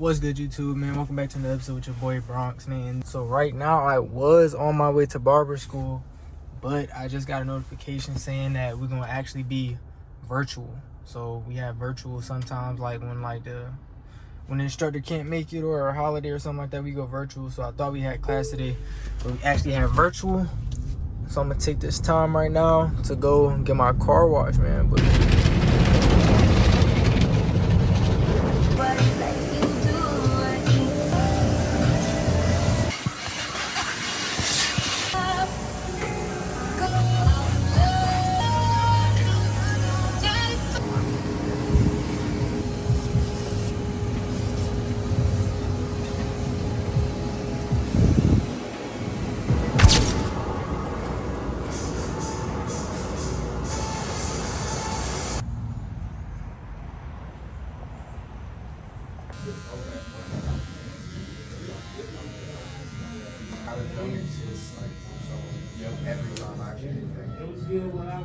What's good, YouTube, man? Welcome back to another episode with your boy Bronx, man. So right now I was on my way to barber school, but I just got a notification saying that we're gonna actually be virtual. So we have virtual sometimes, like when the instructor can't make it or a holiday or something like that, we go virtual. So I thought we had class today, but we actually have virtual. So I'm gonna take this time right now to go and get my car washed, man. But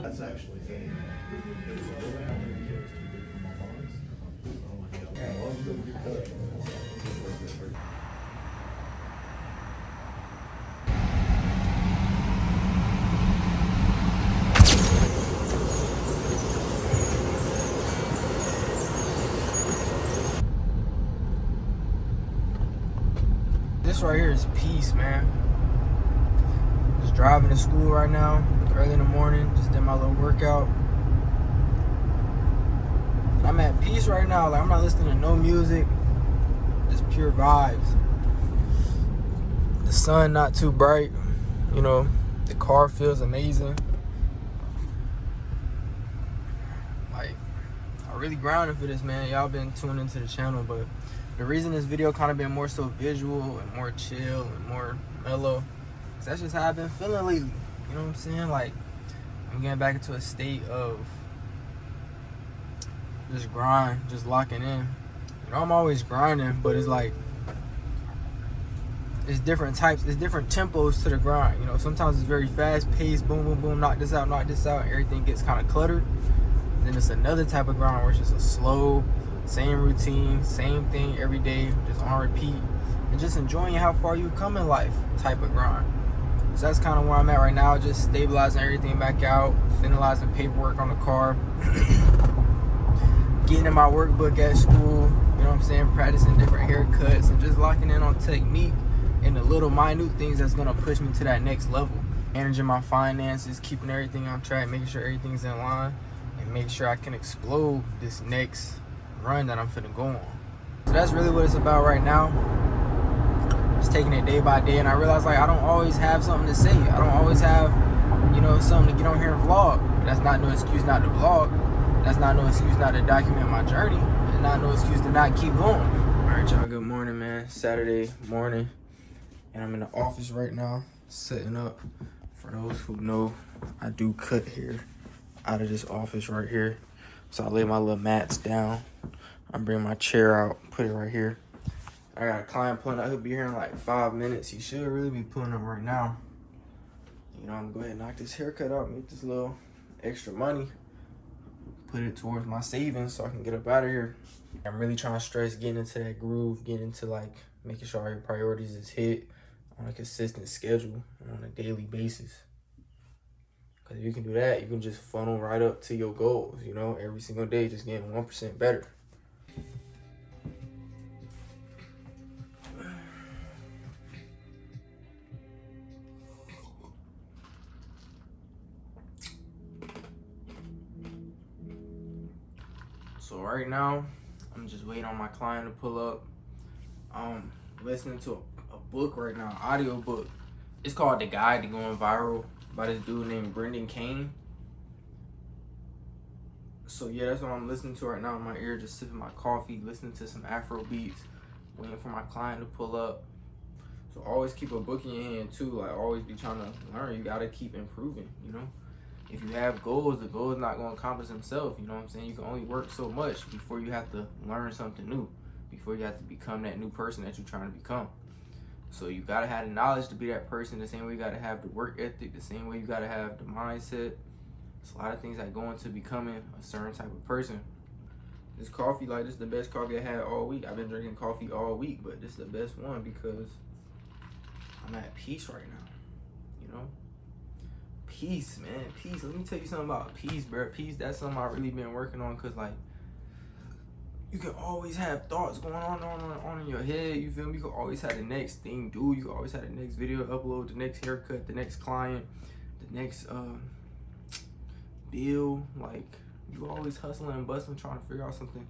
That's actually good. this right here is peace, man. Just driving to school right now, early in the morning. Just did my little workout. I'm at peace right now. Like, I'm not listening to no music, just pure vibes. The sun not too bright, you know. The car feels amazing. Like, I really grounded for this, man. Y'all been tuning into the channel, but the reason this video kind of been more so visual and more chill and more mellow, cause that's just how I've been feeling lately. You know what I'm saying? Like, I'm getting back into a state of just grind, just locking in. You know, I'm always grinding, but it's like, it's different types, it's different tempos to the grind. You know, sometimes it's very fast paced, boom, boom, boom, knock this out, and everything gets kind of cluttered. Then it's another type of grind where it's just a slow, same routine, same thing every day, just on repeat, and just enjoying how far you come in life type of grind. So that's kind of where I'm at right now, just stabilizing everything back out, finalizing paperwork on the car, getting in my workbook at school, you know what I'm saying, practicing different haircuts, and just locking in on technique and the little minute things that's gonna push me to that next level. Managing my finances, keeping everything on track, making sure everything's in line, and make sure I can explode this next run that I'm finna go on. So that's really what it's about right now. Just taking it day by day, and I realize, like, I don't always have something to say. I don't always have, you know, something to get on here and vlog. But that's not no excuse not to vlog. That's not no excuse not to document my journey. And not no excuse to not keep going. All right, y'all, good morning, man. Saturday morning, and I'm in the office right now, setting up. For those who know, I do cut here out of this office right here. So I lay my little mats down. I bring my chair out, put it right here. I got a client pulling up. He'll be here in like 5 minutes. He should really be pulling up right now. You know, I'm gonna go ahead and knock this haircut out, make this little extra money, put it towards my savings so I can get up out of here. I'm really trying to stress getting into that groove, getting into like making sure all your priorities is hit on a consistent schedule and on a daily basis. Because if you can do that, you can just funnel right up to your goals, you know, every single day, just getting 1% better. So right now, I'm just waiting on my client to pull up. Listening to a book right now, audio book. It's called The Guide to Going Viral by this dude named Brendan Kane. So yeah, that's what I'm listening to right now in my ear, just sipping my coffee, listening to some Afro beats, waiting for my client to pull up. So always keep a book in your hand too, like always be trying to learn. You gotta keep improving, you know? If you have goals, the goal is not gonna accomplish himself, you know what I'm saying? You can only work so much before you have to learn something new, before you have to become that new person that you're trying to become. So you gotta have the knowledge to be that person, the same way you gotta have the work ethic, the same way you gotta have the mindset. It's a lot of things that go into becoming a certain type of person. This coffee, like, this is the best coffee I had all week. I've been drinking coffee all week, but this is the best one because I'm at peace right now, you know? Peace, man, peace. Let me tell you something about peace, bro. Peace, that's something I've really been working on, because, like, you can always have thoughts going on in your head, you feel me? You can always have the next thing do. You can always have the next video upload, the next haircut, the next client, the next bill. Like, you always hustling and bustling trying to figure out something.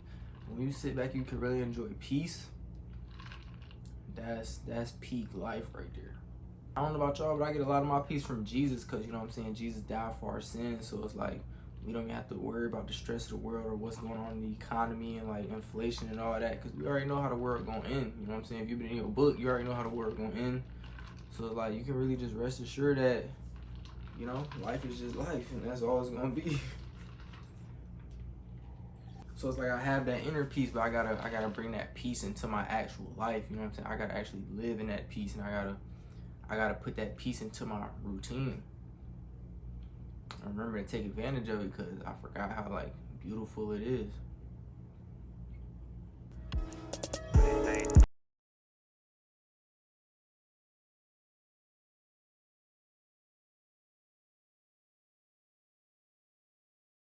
When you sit back, you can really enjoy peace. That's peak life right there. I don't know about y'all, but I get a lot of my peace from Jesus, because, you know what I'm saying, Jesus died for our sins. So it's like, we don't even have to worry about the stress of the world or what's going on in the economy and, like, inflation and all that, because we already know how the world gonna end. You know what I'm saying? If you've been in your book, you already know how the world gonna end. So it's like, you can really just rest assured that, you know, life is just life, and that's all it's gonna be. So it's like, I have that inner peace, but I gotta bring that peace into my actual life. You know what I'm saying? I gotta actually live in that peace, and I gotta put that peace into my routine. I remember to take advantage of it, because I forgot how, like, beautiful it is.